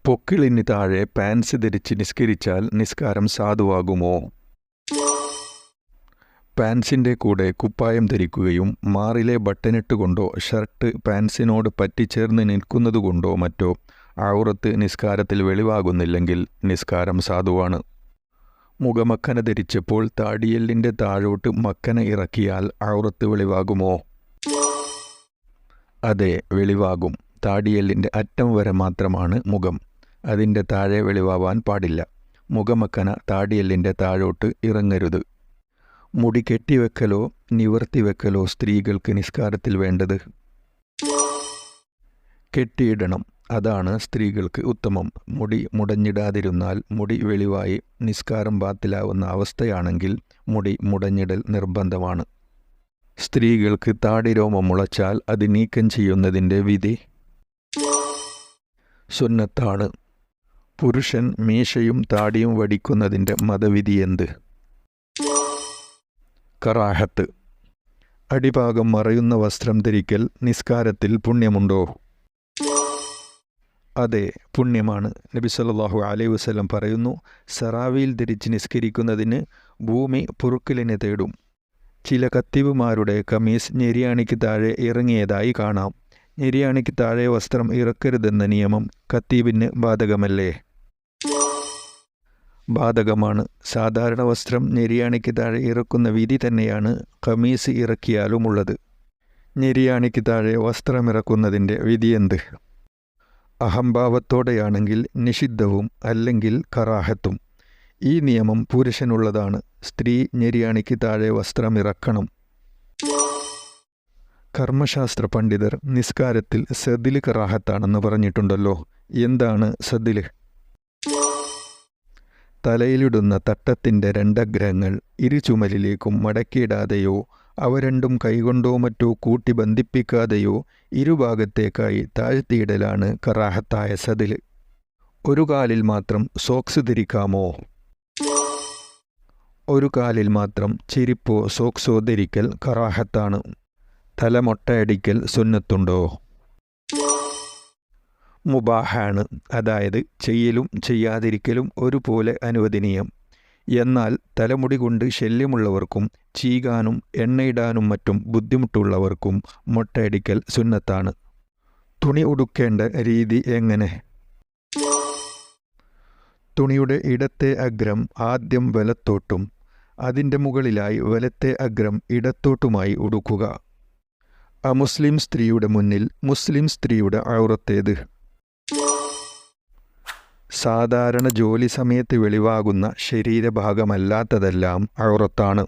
പൊക്കിളിന് താഴെ പാൻസ് ധരിച്ച് നിസ്കരിച്ചാൽ നിസ്കാരം സാധുവാകുമോ? പാൻസിൻ്റെ കൂടെ കുപ്പായം ധരിക്കുകയും മാറിലെ ബട്ടണിട്ടുകൊണ്ടോ ഷർട്ട് പാൻസിനോട് പറ്റിച്ചേർന്ന് നിൽക്കുന്നതുകൊണ്ടോ മറ്റോ ഔറത്ത് നിസ്കാരത്തിൽ വെളിവാകുന്നില്ലെങ്കിൽ നിസ്കാരം സാധുവാണ്. മുഖമക്കന ധരിച്ചപ്പോൾ താടിയെല്ലിൻ്റെ താഴോട്ട് മക്കന ഇറക്കിയാൽ ഔറത്ത് വെളിവാകുമോ? അതെ, വെളിവാകും. താടിയെല്ലിൻ്റെ അറ്റം വരെ മാത്രമാണ് മുഖം. അതിൻ്റെ താഴെ വെളിവാവാൻ പാടില്ല. മുഖമക്കന താടിയെല്ലിൻ്റെ താഴോട്ട് ഇറങ്ങരുത്. മുടി കെട്ടിവെക്കലോ നിവർത്തിവെക്കലോ സ്ത്രീകൾക്ക് നിസ്കാരത്തിൽ വേണ്ടത്? കെട്ടിയിടണം. അതാണ് സ്ത്രീകൾക്ക് ഉത്തമം. മുടി മുടഞ്ഞിടാതിരുന്നാൽ മുടി വെളിവായി നിസ്കാരം ബാത്തിലാവുന്ന അവസ്ഥയാണെങ്കിൽ മുടി മുടഞ്ഞിടൽ നിർബന്ധമാണ്. സ്ത്രീകൾക്ക് താടിരോമം മുളച്ചാൽ അത് നീക്കം ചെയ്യുന്നതിൻ്റെ വിധി സുന്നത്താണ്. പുരുഷൻ മീശയും താടിയും വടിക്കുന്നതിൻ്റെ മതവിധി എന്ത്? കറാഹത്ത്. അടിഭാഗം മറയുന്ന വസ്ത്രം ധരിക്കൽ നിസ്കാരത്തിൽ പുണ്യമുണ്ടോ? അതെ, പുണ്യമാണ്. നബി സല്ലല്ലാഹു അലൈഹി വസല്ലം പറയുന്നു, സറാവിയിൽ ധരിച്ച് നിസ്കരിക്കുന്നതിന് ഭൂമി പൊറുക്കലിനെ തേടും. ചില കത്തീബുമാരുടെ കമീസ് ഞെരിയാണിക്ക് താഴെ ഇറങ്ങിയതായി കാണാം. ഞെരിയാണിക്ക് താഴെ വസ്ത്രം ഇറക്കരുതെന്ന നിയമം കത്തീബിന് ബാധകമല്ലേ? ബാധകമാണ്. സാധാരണ വസ്ത്രം ഞെരിയാണിക്ക് താഴെ ഇറക്കുന്ന വിധി തന്നെയാണ് കമീസ് ഇറക്കിയാലുമുള്ളത്. ഞെരിയാണിക്ക് താഴെ വസ്ത്രമിറക്കുന്നതിൻ്റെ വിധിയെന്ത്? അഹംഭാവത്തോടെയാണെങ്കിൽ നിഷിദ്ധവും അല്ലെങ്കിൽ കറാഹത്തും. ഈ നിയമം പുരുഷനുള്ളതാണ്. സ്ത്രീ ഞെരിയാണിക്ക് താഴെ വസ്ത്രമിറക്കണം. കർമ്മശാസ്ത്ര പണ്ഡിതർ നിസ്കാരത്തിൽ സദില് കറാഹത്താണെന്ന് പറഞ്ഞിട്ടുണ്ടല്ലോ. എന്താണ് സദില്? തലയിലിടുന്ന തട്ടത്തിൻ്റെ രണ്ടഗ്രഹങ്ങൾ ഇരുചുമലിലേക്കും മടക്കിയിടാതെയോ അവ രണ്ടും കൈകൊണ്ടോ മറ്റോ കൂട്ടി ബന്ധിപ്പിക്കാതെയോ ഇരുഭാഗത്തേക്കായി താഴ്ത്തിയിടലാണ് കറാഹത്തായ സദില്. ഒരു കാലിൽ മാത്രം സോക്സ് ധരിക്കാമോ? ഒരു കാലിൽ മാത്രം ചെരിപ്പോ സോക്സോ ധരിക്കൽ കറാഹത്താണ്. തല മൊട്ടയടിക്കൽ സുന്നത്തുണ്ടോ? മുബാഹാണ്. അതായത് ചെയ്യലും ചെയ്യാതിരിക്കലും ഒരുപോലെ അനുവദനീയം. എന്നാൽ തലമുടി കൊണ്ട് ശല്യമുള്ളവർക്കും ചീകാനും എണ്ണയിടാനും മറ്റും ബുദ്ധിമുട്ടുള്ളവർക്കും മൊട്ടയടിക്കൽ സുന്നത്താണ്. തുണി ഉടുക്കേണ്ട രീതി എങ്ങനെ? തുണിയുടെ ഇടത്തെ അഗ്രം ആദ്യം വലത്തോട്ടും അതിൻ്റെ മുകളിലായി വലത്തെ അഗ്രം ഇടത്തോട്ടുമായി ഉടുക്കുക. അമുസ്ലിം സ്ത്രീയുടെ മുന്നിൽ മുസ്ലിം സ്ത്രീയുടെ ഔറത്തേത്? സാധാരണ ജോലി സമയത്ത് വെളിവാകുന്ന ശരീരഭാഗമല്ലാത്തതെല്ലാം ഔറത്താണ്.